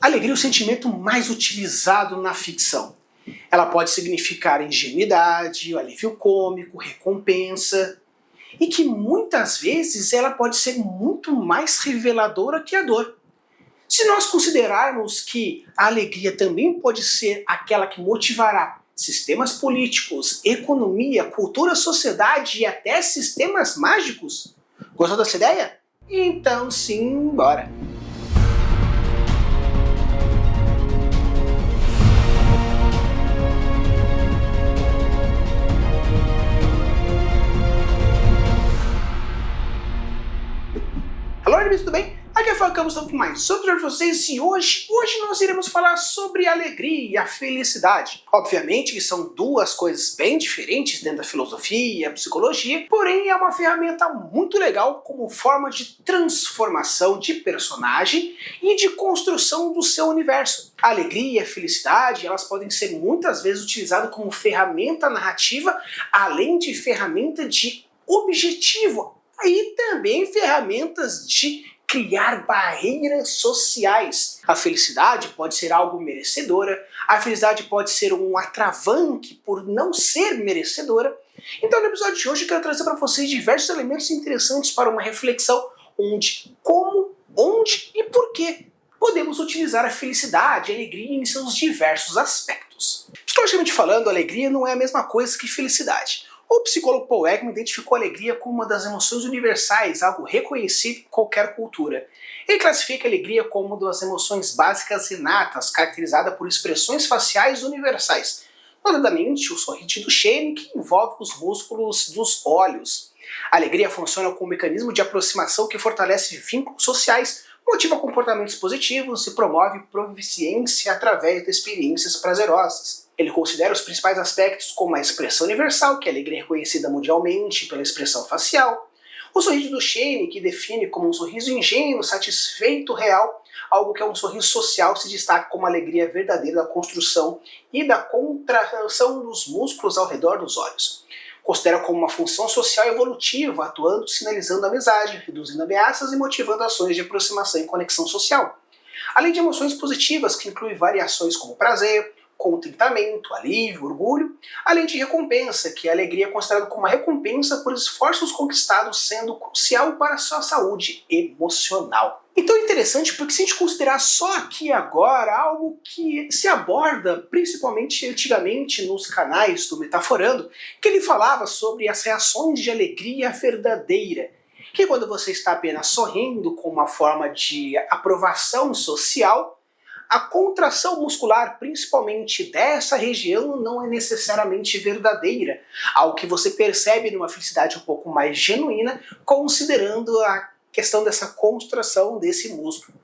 Alegria é o sentimento mais utilizado na ficção. Ela pode significar ingenuidade, alívio cômico, recompensa, e que muitas vezes ela pode ser muito mais reveladora que a dor. Se nós considerarmos que a alegria também pode ser aquela que motivará sistemas políticos, economia, cultura, sociedade e até sistemas mágicos, gostou dessa ideia? Então sim, bora! Alô, amigos, tudo bem? Aqui é o Falcão, estou com mais sobre vocês e hoje nós iremos falar sobre a alegria e a felicidade. Obviamente que são duas coisas bem diferentes dentro da filosofia e a psicologia, porém é uma ferramenta muito legal como forma de transformação de personagem e de construção do seu universo. A alegria e a felicidade, elas podem ser muitas vezes utilizadas como ferramenta narrativa, além de ferramenta de objetivo. E também ferramentas de criar barreiras sociais. A felicidade pode ser algo merecedora, a felicidade pode ser um atravanque por não ser merecedora. Então no episódio de hoje eu quero trazer para vocês diversos elementos interessantes para uma reflexão onde, como, onde e por que podemos utilizar a felicidade e a alegria em seus diversos aspectos. Psicologicamente falando, a alegria não é a mesma coisa que felicidade. O psicólogo Paul Ekman identificou a alegria como uma das emoções universais, algo reconhecido em qualquer cultura. Ele classifica a alegria como uma das emoções básicas inatas, caracterizada por expressões faciais universais, notadamente o sorriso de Duchenne, que envolve os músculos dos olhos. A alegria funciona como um mecanismo de aproximação que fortalece vínculos sociais, motiva comportamentos positivos e promove proficiência através de experiências prazerosas. Ele considera os principais aspectos como a expressão universal, que a alegria é reconhecida mundialmente pela expressão facial, o sorriso do Duchenne, que define como um sorriso ingênuo, satisfeito, real, algo que é um sorriso social, se destaca como a alegria verdadeira da construção e da contração dos músculos ao redor dos olhos. Considera como uma função social evolutiva, atuando, sinalizando amizade, reduzindo ameaças e motivando ações de aproximação e conexão social. Além de emoções positivas, que incluem variações como prazer, contentamento, alívio, orgulho, além de recompensa, que a alegria é considerada como uma recompensa por esforços conquistados, sendo crucial para a sua saúde emocional. Então é interessante porque se a gente considerar só aqui agora algo que se aborda principalmente antigamente nos canais do Metaforando, que ele falava sobre as reações de alegria verdadeira, que quando você está apenas sorrindo com uma forma de aprovação social, a contração muscular, principalmente dessa região, não é necessariamente verdadeira, algo que você percebe numa felicidade um pouco mais genuína, considerando a questão dessa contração desse músculo,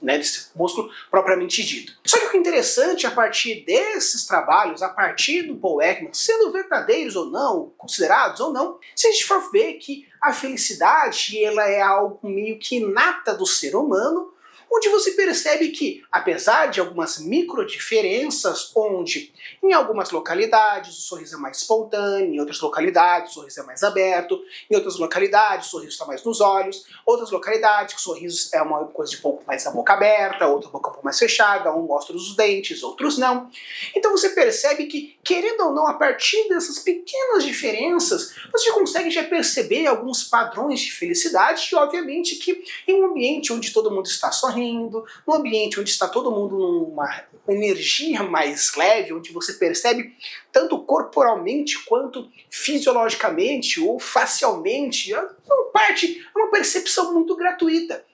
né, desse músculo propriamente dito. Só que o que é interessante, a partir desses trabalhos, a partir do Paul Ekman, sendo verdadeiros ou não, considerados ou não, se a gente for ver que a felicidade ela é algo meio que inata do ser humano, onde você percebe que, apesar de algumas micro diferenças, onde em algumas localidades o sorriso é mais espontâneo, em outras localidades o sorriso é mais aberto, em outras localidades o sorriso está mais nos olhos, outras localidades o sorriso é uma coisa de um pouco mais da boca aberta, outra boca um pouco mais fechada, um mostra os dentes, outros não. Então você percebe que, querendo ou não, a partir dessas pequenas diferenças, você consegue já perceber alguns padrões de felicidade e, obviamente, que em um ambiente onde todo mundo está sorrindo, num ambiente onde está todo mundo numa energia mais leve, onde você percebe tanto corporalmente quanto fisiologicamente ou facialmente, é uma percepção muito gratuita.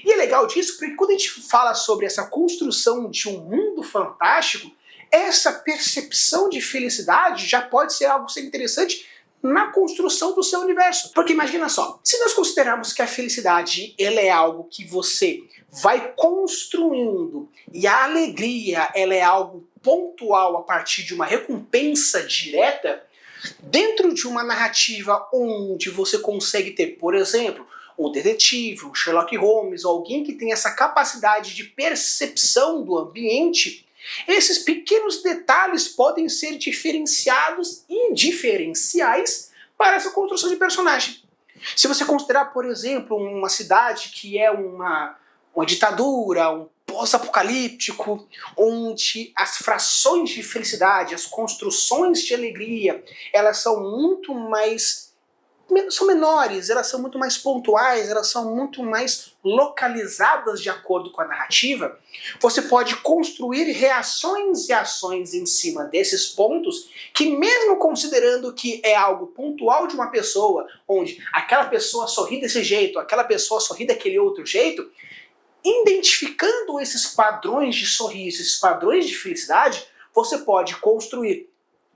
E é legal disso porque quando a gente fala sobre essa construção de um mundo fantástico, essa percepção de felicidade já pode ser algo interessante na construção do seu universo. Porque imagina só, se nós considerarmos que a felicidade ela é algo que você vai construindo e a alegria ela é algo pontual a partir de uma recompensa direta, dentro de uma narrativa onde você consegue ter, por exemplo, um detetive, um Sherlock Holmes, ou alguém que tem essa capacidade de percepção do ambiente, esses pequenos detalhes podem ser diferenciados e diferenciais para essa construção de personagem. Se você considerar, por exemplo, uma cidade que é uma ditadura, um pós-apocalíptico, onde as frações de felicidade, as construções de alegria, elas são muito mais, são menores, elas são muito mais pontuais, elas são muito mais localizadas de acordo com a narrativa, você pode construir reações e ações em cima desses pontos que, mesmo considerando que é algo pontual de uma pessoa, onde aquela pessoa sorri desse jeito, aquela pessoa sorri daquele outro jeito, identificando esses padrões de sorriso, esses padrões de felicidade, você pode construir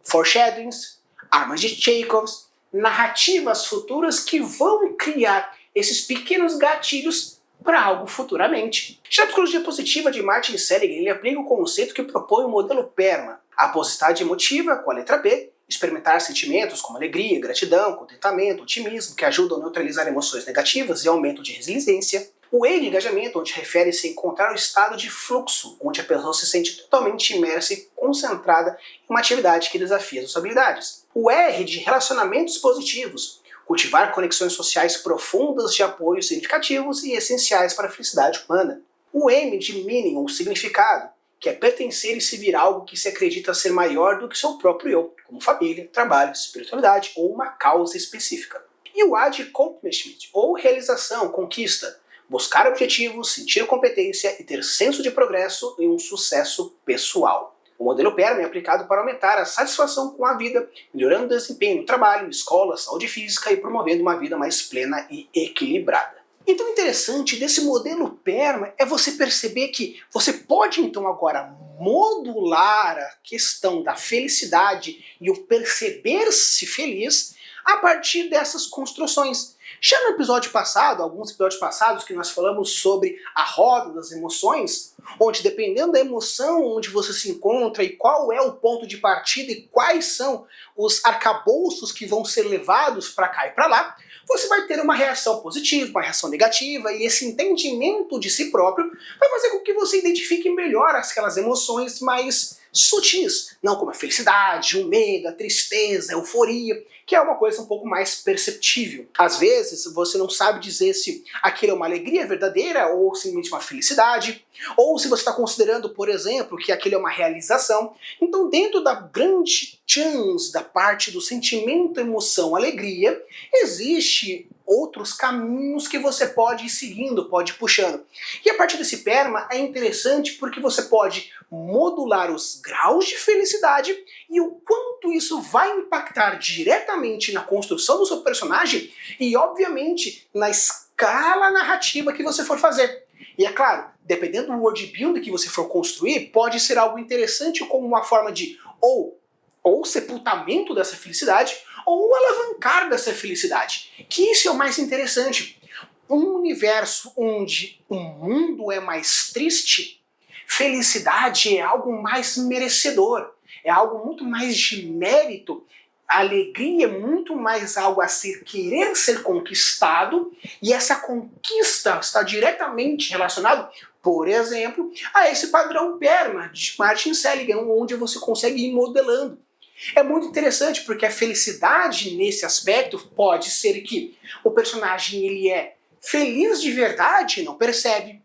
foreshadowings, armas de Chekhov's, narrativas futuras que vão criar esses pequenos gatilhos para algo futuramente. Já a psicologia positiva de Martin Seligman, ele aplica o conceito que propõe o modelo PERMA, a positividade emotiva com a letra B, experimentar sentimentos como alegria, gratidão, contentamento, otimismo, que ajudam a neutralizar emoções negativas e aumento de resiliência. O E de engajamento, onde refere-se a encontrar o estado de fluxo, onde a pessoa se sente totalmente imersa e concentrada em uma atividade que desafia as suas habilidades. O R de relacionamentos positivos, cultivar conexões sociais profundas de apoio significativos e essenciais para a felicidade humana. O M de meaning, ou significado, que é pertencer e servir algo que se acredita ser maior do que seu próprio eu, como família, trabalho, espiritualidade ou uma causa específica. E o A de accomplishment, ou realização, conquista, buscar objetivos, sentir competência e ter senso de progresso e um sucesso pessoal. O modelo PERMA é aplicado para aumentar a satisfação com a vida, melhorando o desempenho no trabalho, escola, saúde física e promovendo uma vida mais plena e equilibrada. Então o interessante desse modelo PERMA é você perceber que você pode então agora modular a questão da felicidade e o perceber-se feliz a partir dessas construções. Já no episódio passado, alguns episódios passados que nós falamos sobre a roda das emoções, onde dependendo da emoção onde você se encontra e qual é o ponto de partida e quais são os arcabouços que vão ser levados para cá e para lá, você vai ter uma reação positiva, uma reação negativa, e esse entendimento de si próprio vai fazer com que você identifique melhor aquelas emoções mais sutis, não como a felicidade, o medo, a tristeza, a euforia, que é uma coisa um pouco mais perceptível. Às vezes você não sabe dizer se aquilo é uma alegria verdadeira ou simplesmente uma felicidade, ou se você está considerando, por exemplo, que aquilo é uma realização. Então, dentro da grande chance da parte do sentimento, emoção, alegria, existe outros caminhos que você pode ir seguindo, pode ir puxando. E a partir desse PERMA é interessante porque você pode modular os graus de felicidade e o quanto isso vai impactar diretamente na construção do seu personagem e, obviamente, na escala narrativa que você for fazer. E é claro, dependendo do world building que você for construir, pode ser algo interessante como uma forma de ou sepultamento dessa felicidade, ou um alavancar dessa felicidade. Que isso é o mais interessante. Um universo onde o mundo é mais triste, felicidade é algo mais merecedor, é algo muito mais de mérito, a alegria é muito mais algo a querer ser conquistado, e essa conquista está diretamente relacionado, por exemplo, a esse padrão PERMA de Martin Seligman, onde você consegue ir modelando. É muito interessante porque a felicidade nesse aspecto pode ser que o personagem ele é feliz de verdade e não percebe.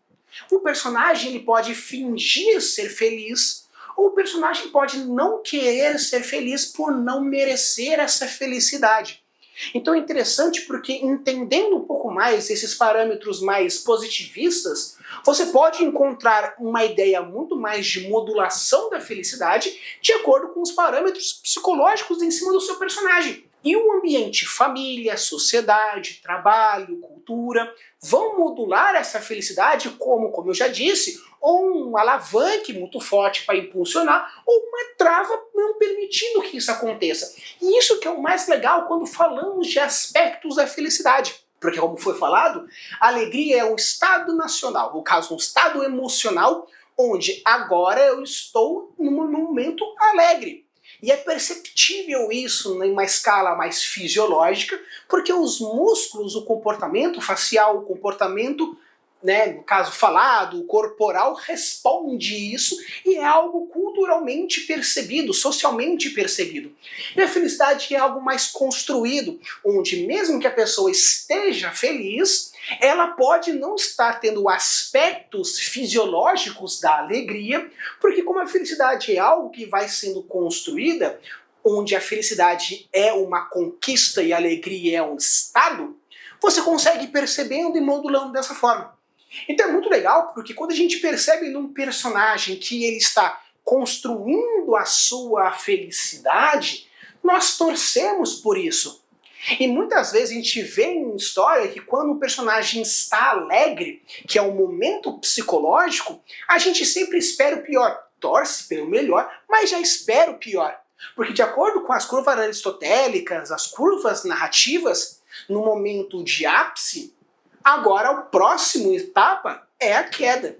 O personagem ele pode fingir ser feliz, ou o personagem pode não querer ser feliz por não merecer essa felicidade. Então é interessante porque, entendendo um pouco mais esses parâmetros mais positivistas, você pode encontrar uma ideia muito mais de modulação da felicidade de acordo com os parâmetros psicológicos em cima do seu personagem. E o ambiente, família, sociedade, trabalho, cultura, vão modular essa felicidade como eu já disse, ou um alavanque muito forte para impulsionar, ou uma trava não permitindo que isso aconteça. E isso que é o mais legal quando falamos de aspectos da felicidade. Porque, como foi falado, a alegria é um estado nacional, no caso, um estado emocional, onde agora eu estou num momento alegre. E é perceptível isso em uma escala mais fisiológica, porque os músculos, o comportamento facial, o comportamento, no caso falado, o corporal, responde isso e é algo culturalmente percebido, socialmente percebido. E a felicidade é algo mais construído, onde mesmo que a pessoa esteja feliz, ela pode não estar tendo aspectos fisiológicos da alegria, porque como a felicidade é algo que vai sendo construída, onde a felicidade é uma conquista e a alegria é um estado, você consegue ir percebendo e modulando dessa forma. Então é muito legal, porque quando a gente percebe num personagem que ele está construindo a sua felicidade, nós torcemos por isso. E muitas vezes a gente vê em história que quando o personagem está alegre, que é um momento psicológico, a gente sempre espera o pior. Torce pelo melhor, mas já espera o pior. Porque de acordo com as curvas aristotélicas, as curvas narrativas, no momento de ápice, agora o próximo etapa é a queda.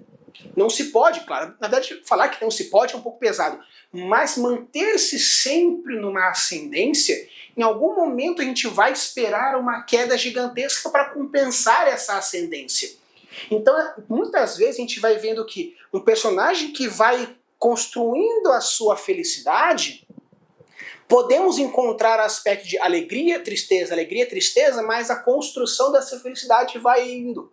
Não se pode, claro, na verdade falar que não se pode é um pouco pesado, mas manter-se sempre numa ascendência, em algum momento a gente vai esperar uma queda gigantesca para compensar essa ascendência. Então, muitas vezes a gente vai vendo que um personagem que vai construindo a sua felicidade, podemos encontrar aspecto de alegria, tristeza, mas a construção dessa felicidade vai indo.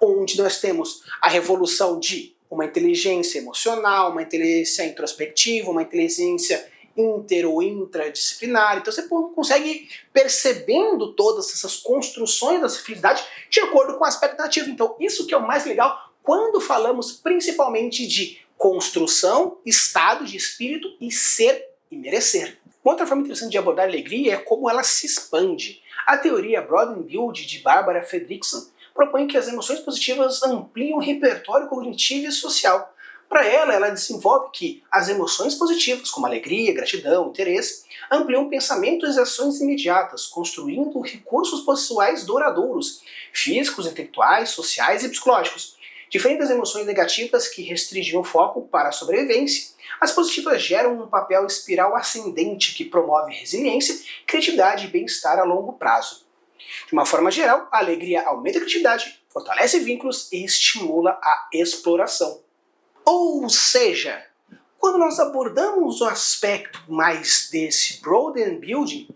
Onde nós temos a revolução de uma inteligência emocional, uma inteligência introspectiva, uma inteligência inter ou intradisciplinar. Então você consegue percebendo todas essas construções dessa felicidade de acordo com o aspecto nativo. Então isso que é o mais legal quando falamos principalmente de construção, estado de espírito e ser e merecer. Uma outra forma interessante de abordar a alegria é como ela se expande. A teoria Broad and Build de Barbara Fredrickson propõe que as emoções positivas ampliam o repertório cognitivo e social. Para ela desenvolve que as emoções positivas, como alegria, gratidão, interesse, ampliam pensamentos e ações imediatas, construindo recursos pessoais duradouros, físicos, intelectuais, sociais e psicológicos. Diferente das emoções negativas que restringem o foco para a sobrevivência, as positivas geram um papel espiral ascendente que promove resiliência, criatividade e bem-estar a longo prazo. De uma forma geral, a alegria aumenta a criatividade, fortalece vínculos e estimula a exploração. Ou seja, quando nós abordamos o aspecto mais desse Broad and Building,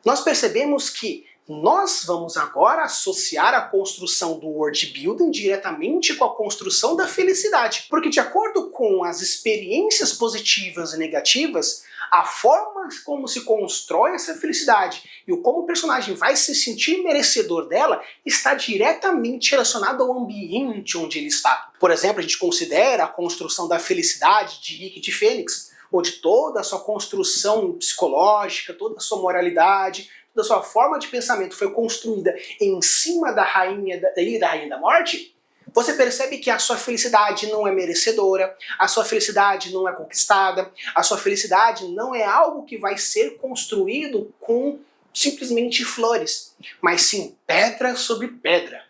nós percebemos que nós vamos agora associar a construção do world building diretamente com a construção da felicidade. Porque de acordo com as experiências positivas e negativas, a forma como se constrói essa felicidade e como o personagem vai se sentir merecedor dela está diretamente relacionado ao ambiente onde ele está. Por exemplo, a gente considera a construção da felicidade de Rick de Fênix, onde toda a sua construção psicológica, toda a sua moralidade, da sua forma de pensamento foi construída em cima da Rainha da Morte, você percebe que a sua felicidade não é merecedora, a sua felicidade não é conquistada, a sua felicidade não é algo que vai ser construído com simplesmente flores, mas sim pedra sobre pedra.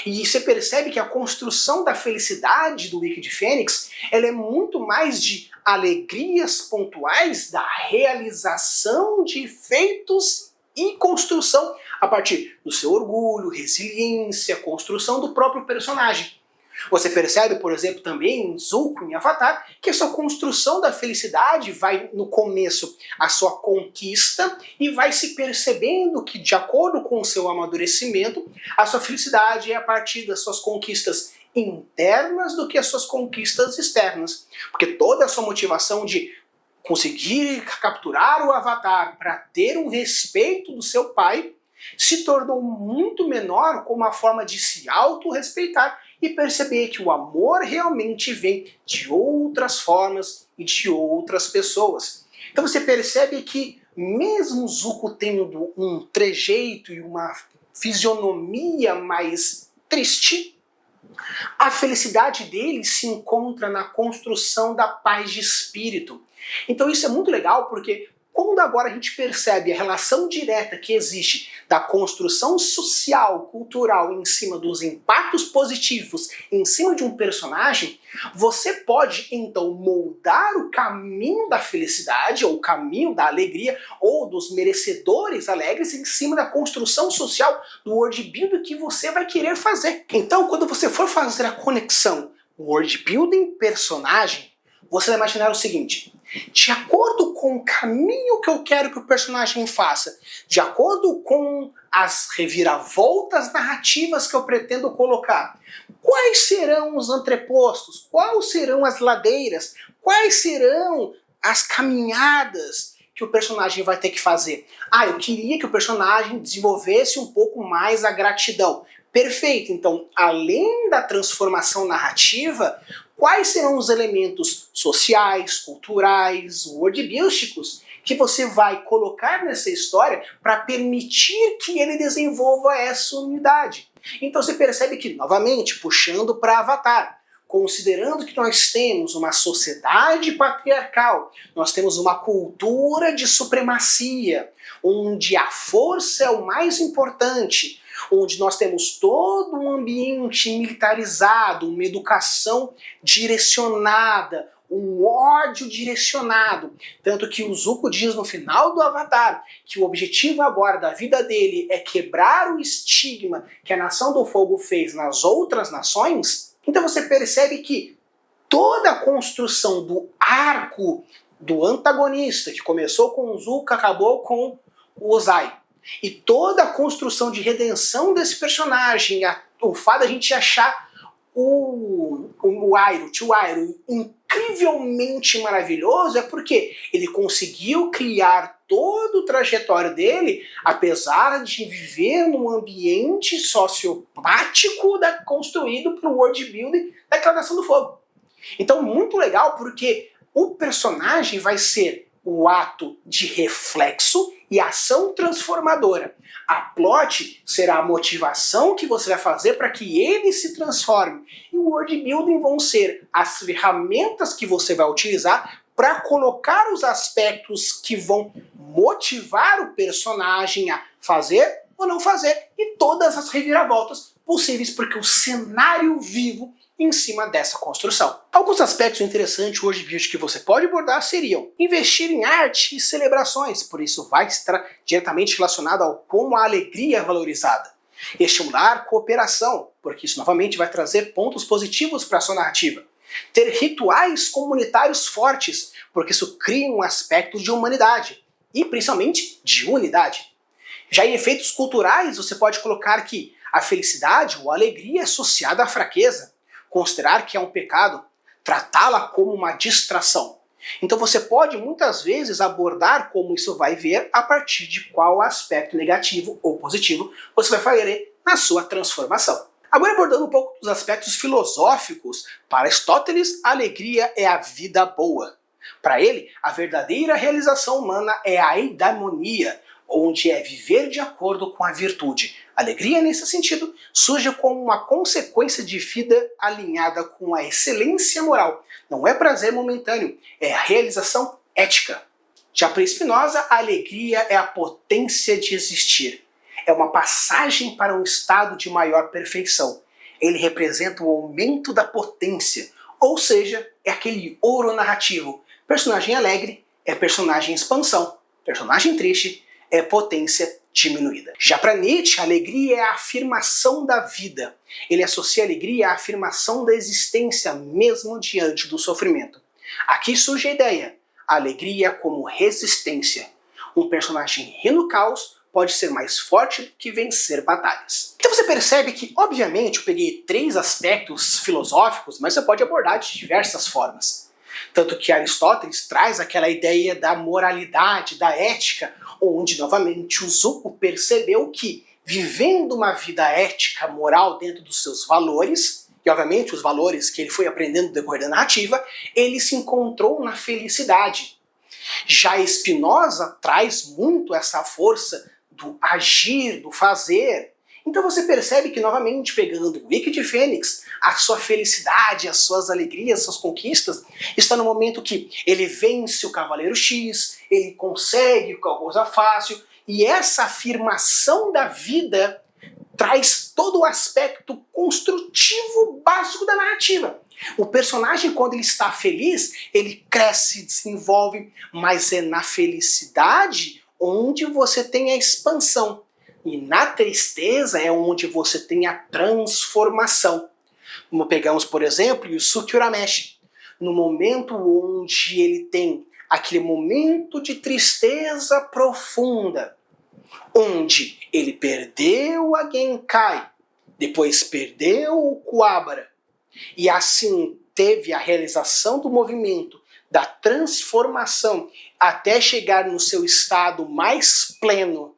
E você percebe que a construção da felicidade do Rick de Fênix, ela é muito mais de alegrias pontuais da realização de feitos e construção a partir do seu orgulho, resiliência, construção do próprio personagem. Você percebe, por exemplo, também em Zuko, em Avatar, que a sua construção da felicidade vai, no começo, a sua conquista e vai se percebendo que, de acordo com o seu amadurecimento, a sua felicidade é a partir das suas conquistas internas do que as suas conquistas externas. Porque toda a sua motivação de conseguir capturar o Avatar para ter um respeito do seu pai se tornou muito menor como uma forma de se autorrespeitar e perceber que o amor realmente vem de outras formas e de outras pessoas. Então você percebe que mesmo Zuko tendo um trejeito e uma fisionomia mais triste, a felicidade dele se encontra na construção da paz de espírito. Então isso é muito legal porque quando agora a gente percebe a relação direta que existe da construção social, cultural em cima dos impactos positivos em cima de um personagem, você pode então moldar o caminho da felicidade ou o caminho da alegria ou dos merecedores alegres em cima da construção social do world building que você vai querer fazer. Então quando você for fazer a conexão world building personagem, você vai imaginar o seguinte: de acordo com o caminho que eu quero que o personagem faça, de acordo com as reviravoltas narrativas que eu pretendo colocar, quais serão os antepostos, quais serão as ladeiras, quais serão as caminhadas que o personagem vai ter que fazer. Eu queria que o personagem desenvolvesse um pouco mais a gratidão. Perfeito, então, além da transformação narrativa, quais serão os elementos sociais, culturais, worldbuildísticos que você vai colocar nessa história para permitir que ele desenvolva essa unidade? Então você percebe que, novamente, puxando para Avatar, considerando que nós temos uma sociedade patriarcal, nós temos uma cultura de supremacia, onde a força é o mais importante, onde nós temos todo um ambiente militarizado, uma educação direcionada, um ódio direcionado. Tanto que o Zuko diz no final do Avatar que o objetivo agora da vida dele é quebrar o estigma que a Nação do Fogo fez nas outras nações. Então você percebe que toda a construção do arco do antagonista, que começou com o Zuko, acabou com o Ozai, e toda a construção de redenção desse personagem, o fato da gente achar o tio Iroh incrivelmente maravilhoso, é porque ele conseguiu criar todo o trajetório dele, apesar de viver num ambiente sociopático construído para o world building daquela Nação do Fogo. Então, muito legal, porque o personagem vai ser o ato de reflexo e ação transformadora. A plot será a motivação que você vai fazer para que ele se transforme. E o world building vão ser as ferramentas que você vai utilizar para colocar os aspectos que vão motivar o personagem a fazer ou não fazer, e todas as reviravoltas possíveis, porque o cenário vivo em cima dessa construção. Alguns aspectos interessantes hoje que você pode abordar seriam investir em arte e celebrações, por isso vai estar diretamente relacionado ao como a alegria é valorizada. Estimular a cooperação, porque isso novamente vai trazer pontos positivos para a sua narrativa. Ter rituais comunitários fortes, porque isso cria um aspecto de humanidade e principalmente de unidade. Já em efeitos culturais, você pode colocar que a felicidade ou a alegria é associada à fraqueza, considerar que é um pecado, tratá-la como uma distração. Então você pode muitas vezes abordar como isso vai ver a partir de qual aspecto negativo ou positivo você vai fazer na sua transformação. Agora abordando um pouco dos aspectos filosóficos, para Aristóteles a alegria é a vida boa. Para ele, a verdadeira realização humana é a eudaimonia, onde é viver de acordo com a virtude. Alegria, nesse sentido, surge como uma consequência de vida alinhada com a excelência moral. Não é prazer momentâneo, é a realização ética. Já para Spinoza, a alegria é a potência de existir. É uma passagem para um estado de maior perfeição. Ele representa o aumento da potência, ou seja, é aquele ouro narrativo. Personagem alegre é personagem em expansão. Personagem triste é potência diminuída. Já para Nietzsche, a alegria é a afirmação da vida. Ele associa a alegria à afirmação da existência, mesmo diante do sofrimento. Aqui surge a ideia, a alegria como resistência. Um personagem rindo no caos pode ser mais forte do que vencer batalhas. Então você percebe que, obviamente, eu peguei 3 aspectos filosóficos, mas você pode abordar de diversas formas. Tanto que Aristóteles traz aquela ideia da moralidade, da ética, onde, novamente, o Zuko percebeu que, vivendo uma vida ética, moral dentro dos seus valores, e, obviamente, os valores que ele foi aprendendo no decorrer da narrativa, ele se encontrou na felicidade. Já Spinoza traz muito essa força do agir, do fazer. Então você percebe que, novamente, pegando o Wicked Fênix, a sua felicidade, as suas alegrias, as suas conquistas, está no momento que ele vence o Cavaleiro X, ele consegue a coisa fácil, e essa afirmação da vida traz todo o aspecto construtivo básico da narrativa. O personagem, quando ele está feliz, ele cresce, desenvolve, mas é na felicidade onde você tem a expansão. E na tristeza é onde você tem a transformação. Como pegamos, por exemplo, Yusuke Urameshi. No momento onde ele tem aquele momento de tristeza profunda, onde ele perdeu a Genkai, depois perdeu o Kuwabara, e assim teve a realização do movimento, da transformação, até chegar no seu estado mais pleno,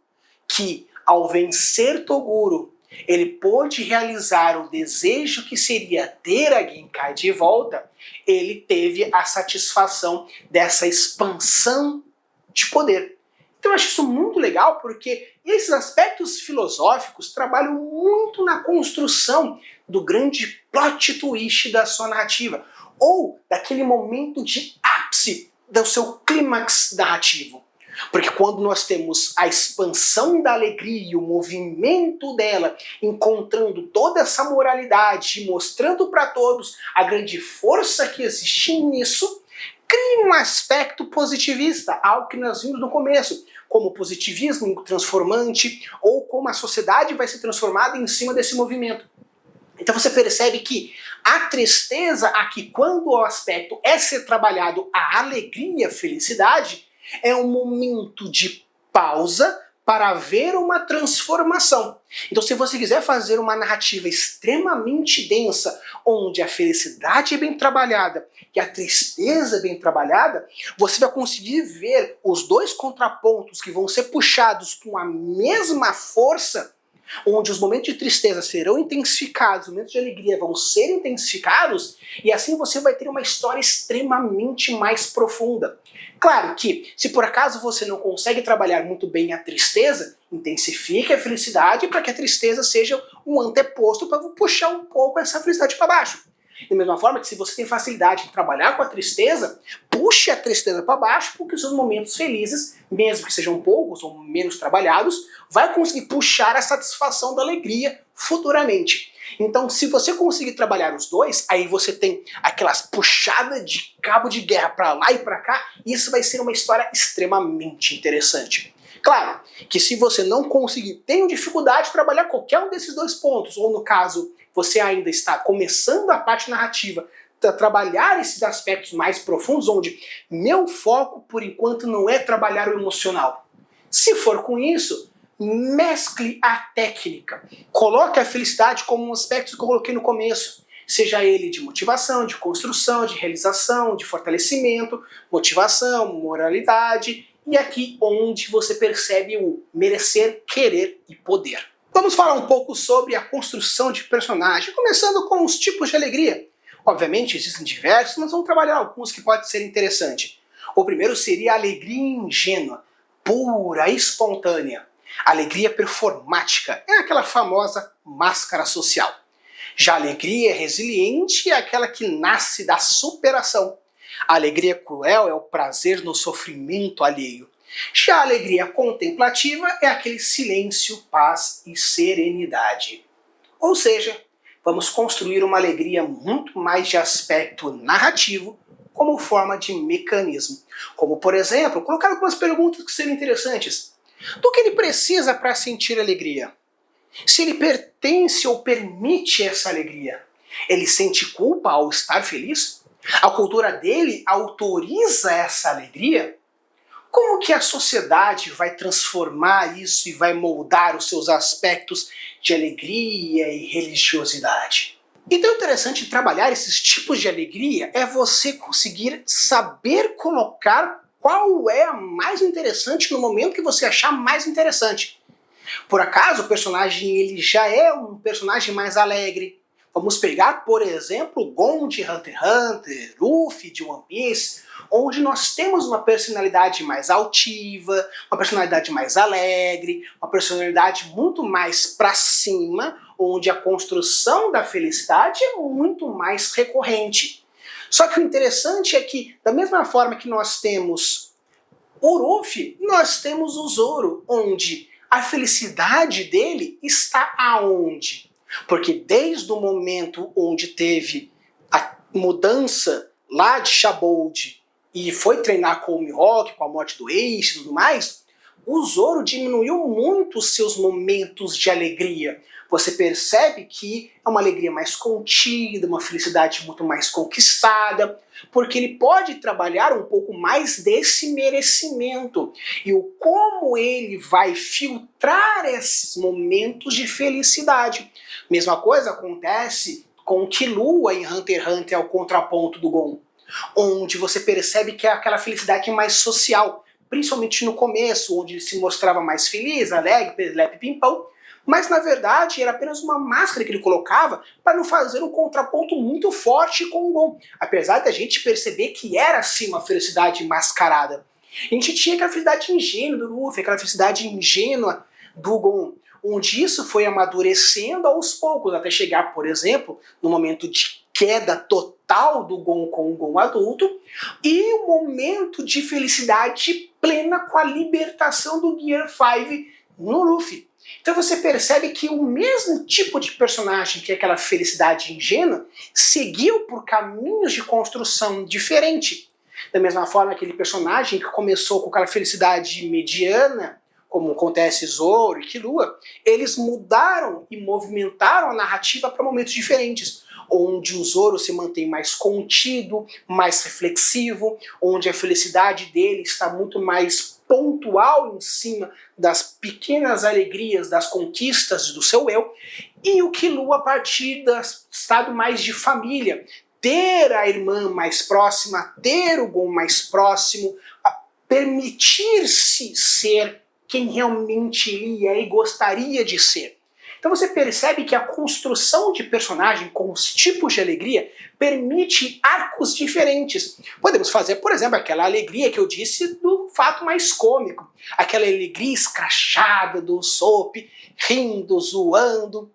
que ao vencer Toguro, ele pôde realizar o desejo que seria ter a Genkai de volta. Ele teve a satisfação dessa expansão de poder. Então eu acho isso muito legal, porque esses aspectos filosóficos trabalham muito na construção do grande plot twist da sua narrativa, ou daquele momento de ápice do seu clímax narrativo. Porque quando nós temos a expansão da alegria, o movimento dela, encontrando toda essa moralidade, mostrando para todos a grande força que existe nisso, cria um aspecto positivista, algo que nós vimos no começo, como o positivismo transformante, ou como a sociedade vai ser transformada em cima desse movimento. Então você percebe que a tristeza aqui, quando o aspecto é ser trabalhado a alegria, a felicidade, é um momento de pausa para haver uma transformação. Então, se você quiser fazer uma narrativa extremamente densa, onde a felicidade é bem trabalhada e a tristeza é bem trabalhada, você vai conseguir ver os dois contrapontos que vão ser puxados com a mesma força, onde os momentos de tristeza serão intensificados, os momentos de alegria vão ser intensificados, e assim você vai ter uma história extremamente mais profunda. Claro que, se por acaso você não consegue trabalhar muito bem a tristeza, intensifique a felicidade para que a tristeza seja um anteposto para puxar um pouco essa felicidade para baixo. Da mesma forma que se você tem facilidade em trabalhar com a tristeza, puxe a tristeza para baixo, porque os seus momentos felizes, mesmo que sejam poucos ou menos trabalhados, vai conseguir puxar a satisfação da alegria futuramente. Então, se você conseguir trabalhar os dois, aí você tem aquelas puxadas de cabo de guerra para lá e para cá, e isso vai ser uma história extremamente interessante. Claro que se você não conseguir, tem dificuldade de trabalhar qualquer um desses dois pontos, ou no caso, você ainda está começando a parte narrativa, a trabalhar esses aspectos mais profundos, onde meu foco, por enquanto, não é trabalhar o emocional. Se for com isso, mescle a técnica. Coloque a felicidade como um aspecto que eu coloquei no começo. Seja ele de motivação, de construção, de realização, de fortalecimento, motivação, moralidade, e aqui onde você percebe o merecer, querer e poder. Vamos falar um pouco sobre a construção de personagem, começando com os tipos de alegria. Obviamente existem diversos, mas vamos trabalhar alguns que podem ser interessantes. O primeiro seria a alegria ingênua, pura, espontânea. Alegria performática é aquela famosa máscara social. Já a alegria resiliente é aquela que nasce da superação. A alegria cruel é o prazer no sofrimento alheio. Já a alegria contemplativa é aquele silêncio, paz e serenidade. Ou seja, vamos construir uma alegria muito mais de aspecto narrativo, como forma de mecanismo. Como, por exemplo, colocar algumas perguntas que seriam interessantes. Do que ele precisa para sentir alegria? Se ele pertence ou permite essa alegria? Ele sente culpa ao estar feliz? A cultura dele autoriza essa alegria? Como que a sociedade vai transformar isso e vai moldar os seus aspectos de alegria e religiosidade? Então, interessante trabalhar esses tipos de alegria é você conseguir saber colocar qual é a mais interessante no momento que você achar mais interessante. Por acaso o personagem ele já é um personagem mais alegre? Vamos pegar, por exemplo, Gon de Hunter x Hunter, Luffy de One Piece, onde nós temos uma personalidade mais altiva, uma personalidade mais alegre, uma personalidade muito mais pra cima, onde a construção da felicidade é muito mais recorrente. Só que o interessante é que, da mesma forma que nós temos o Luffy, nós temos o Zoro, onde a felicidade dele está aonde? Porque desde o momento onde teve a mudança lá de Shabold e foi treinar com o Mihawk, com a morte do Ace e tudo mais, o Zoro diminuiu muito os seus momentos de alegria. Você percebe que é uma alegria mais contida, uma felicidade muito mais conquistada, porque ele pode trabalhar um pouco mais desse merecimento e o como ele vai filtrar esses momentos de felicidade. Mesma coisa acontece com Killua em Hunter x Hunter ao contraponto do Gon, onde você percebe que é aquela felicidade mais social, principalmente no começo, onde ele se mostrava mais feliz, alegre, pelepe, pimpão, mas na verdade era apenas uma máscara que ele colocava para não fazer um contraponto muito forte com o Gon, apesar da gente perceber que era sim uma felicidade mascarada. A gente tinha aquela felicidade ingênua do Luffy, aquela felicidade ingênua do Gon, onde isso foi amadurecendo aos poucos, até chegar, por exemplo, no momento de queda total do Gon com o Gon adulto, e o momento de felicidade plena com a libertação do Gear 5 no Luffy. Então você percebe que o mesmo tipo de personagem, que é aquela felicidade ingênua, seguiu por caminhos de construção diferente. Da mesma forma, aquele personagem que começou com aquela felicidade mediana, como acontece Zoro e Killua, eles mudaram e movimentaram a narrativa para momentos diferentes, onde o Zoro se mantém mais contido, mais reflexivo, onde a felicidade dele está muito mais pontual em cima das pequenas alegrias, das conquistas do seu eu, e o Killua a partir do estado mais de família, ter a irmã mais próxima, ter o Gon mais próximo, permitir-se ser quem realmente ele é e gostaria de ser. Então você percebe que a construção de personagem com os tipos de alegria permite arcos diferentes. Podemos fazer, por exemplo, aquela alegria que eu disse do fato mais cômico. Aquela alegria escrachada do Usopp, rindo, zoando.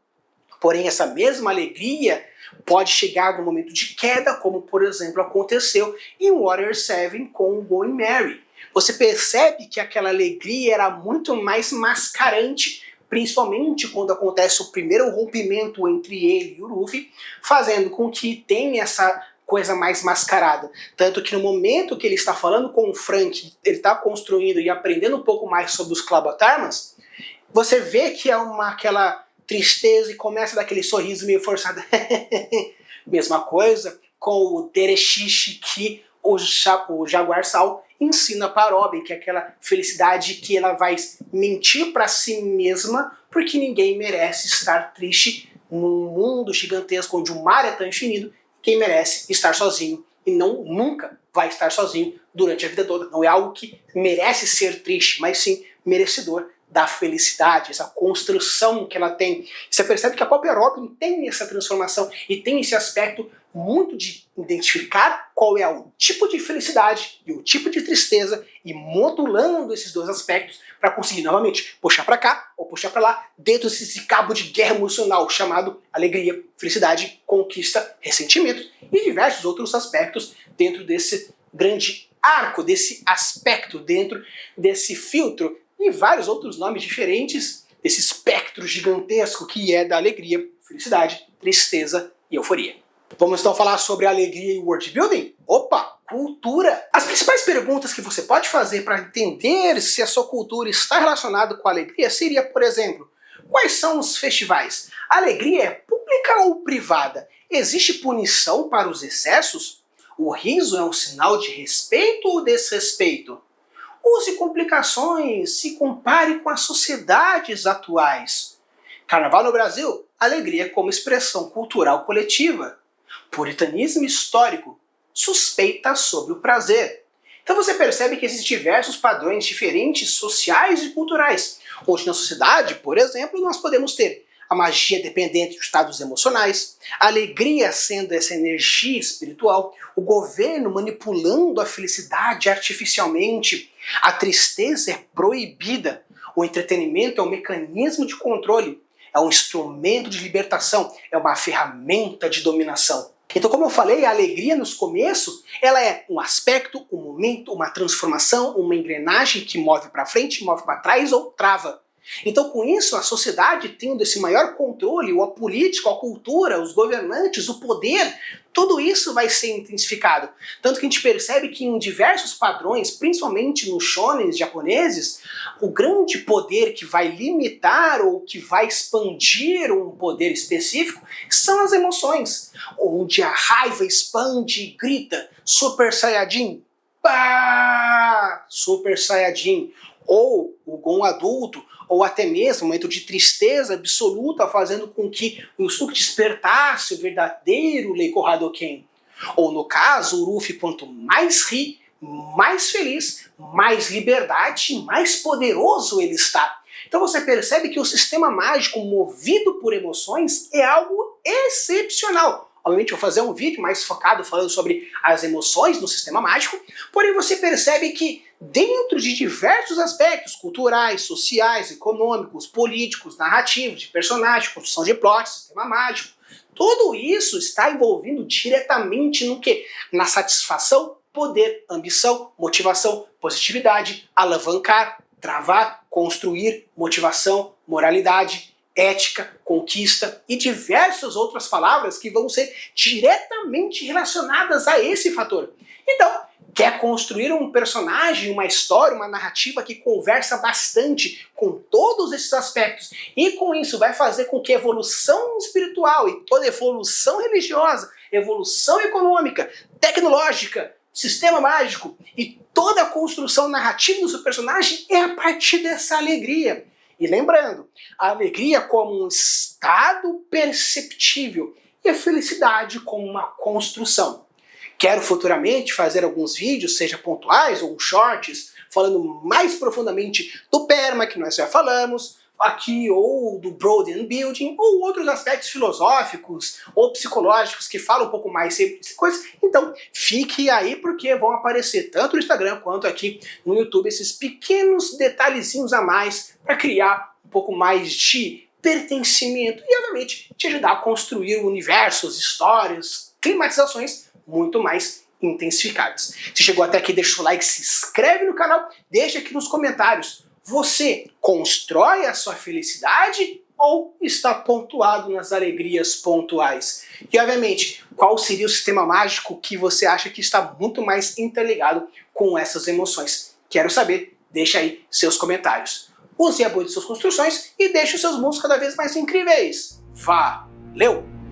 Porém, essa mesma alegria pode chegar no momento de queda, como por exemplo aconteceu em Water 7 com o Gon e Mary. Você percebe que aquela alegria era muito mais mascarante, principalmente quando acontece o primeiro rompimento entre ele e o Luffy, fazendo com que tenha essa coisa mais mascarada. Tanto que no momento que ele está falando com o Frank, ele está construindo e aprendendo um pouco mais sobre os Clabotarmas, você vê que é aquela tristeza e começa daquele sorriso meio forçado. Mesma coisa com o Derechishi que o Jaguar Sal ensina para Robin, que é aquela felicidade que ela vai mentir para si mesma porque ninguém merece estar triste num mundo gigantesco onde o mar é tão infinito. Quem merece estar sozinho e nunca vai estar sozinho durante a vida toda. Não é algo que merece ser triste, mas sim merecedor da felicidade, essa construção que ela tem. Você percebe que a própria Robin tem essa transformação e tem esse aspecto muito de identificar qual é o tipo de felicidade e o tipo de tristeza e modulando esses dois aspectos para conseguir novamente puxar para cá ou puxar para lá dentro desse cabo de guerra emocional chamado alegria, felicidade, conquista, ressentimento e diversos outros aspectos dentro desse grande arco, desse aspecto, dentro desse filtro e vários outros nomes diferentes desse espectro gigantesco que é da alegria, felicidade, tristeza e euforia. Vamos então falar sobre alegria e world building? Opa, cultura! As principais perguntas que você pode fazer para entender se a sua cultura está relacionada com a alegria seria, por exemplo, quais são os festivais? A alegria é pública ou privada? Existe punição para os excessos? O riso é um sinal de respeito ou desrespeito? Use complicações, se compare com as sociedades atuais. Carnaval no Brasil, alegria como expressão cultural coletiva. Puritanismo histórico, suspeita sobre o prazer. Então você percebe que existem diversos padrões diferentes sociais e culturais, onde na sociedade, por exemplo, nós podemos ter a magia dependente dos estados emocionais, a alegria sendo essa energia espiritual, o governo manipulando a felicidade artificialmente, a tristeza é proibida, o entretenimento é um mecanismo de controle, é um instrumento de libertação, é uma ferramenta de dominação. Então, como eu falei, a alegria nos começos, ela é um aspecto, um momento, uma transformação, uma engrenagem que move para frente, move para trás ou trava. Então, com isso, a sociedade tendo esse maior controle, a política, a cultura, os governantes, o poder, tudo isso vai ser intensificado. Tanto que a gente percebe que em diversos padrões, principalmente nos shonens japoneses, o grande poder que vai limitar ou que vai expandir um poder específico são as emoções, onde a raiva expande e grita Super Saiyajin, pá! Super Saiyajin, ou o Gon adulto, ou até mesmo um momento de tristeza absoluta, fazendo com que o Yusuke despertasse o verdadeiro Leiko Hadoken. Ou no caso, o Luffy, quanto mais ri, mais feliz, mais liberdade, mais poderoso ele está. Então você percebe que o sistema mágico movido por emoções é algo excepcional. Obviamente eu vou fazer um vídeo mais focado falando sobre as emoções no sistema mágico, porém você percebe que dentro de diversos aspectos culturais, sociais, econômicos, políticos, narrativos, de personagens, construção de plot, sistema mágico, tudo isso está envolvido diretamente no quê? Na satisfação, poder, ambição, motivação, positividade, alavancar, travar, construir, motivação, moralidade, ética, conquista e diversas outras palavras que vão ser diretamente relacionadas a esse fator. Então, quer construir um personagem, uma história, uma narrativa que conversa bastante com todos esses aspectos e com isso vai fazer com que a evolução espiritual e toda evolução religiosa, evolução econômica, tecnológica, sistema mágico e toda a construção narrativa do seu personagem é a partir dessa alegria. E lembrando, a alegria como um estado perceptível e a felicidade como uma construção. Quero futuramente fazer alguns vídeos, seja pontuais ou shorts, falando mais profundamente do PERMA, que nós já falamos, aqui, ou do Broaden Building, ou outros aspectos filosóficos ou psicológicos que falam um pouco mais sobre essas coisas. Então, fique aí porque vão aparecer tanto no Instagram quanto aqui no YouTube esses pequenos detalhezinhos a mais para criar um pouco mais de pertencimento e, obviamente, te ajudar a construir universos, histórias, climatizações muito mais intensificadas. Se chegou até aqui, deixa o like, se inscreve no canal, deixa aqui nos comentários. Você constrói a sua felicidade ou está pontuado nas alegrias pontuais? E, obviamente, qual seria o sistema mágico que você acha que está muito mais interligado com essas emoções? Quero saber, deixa aí seus comentários. Use a boa de suas construções e deixe os seus mundos cada vez mais incríveis. Valeu!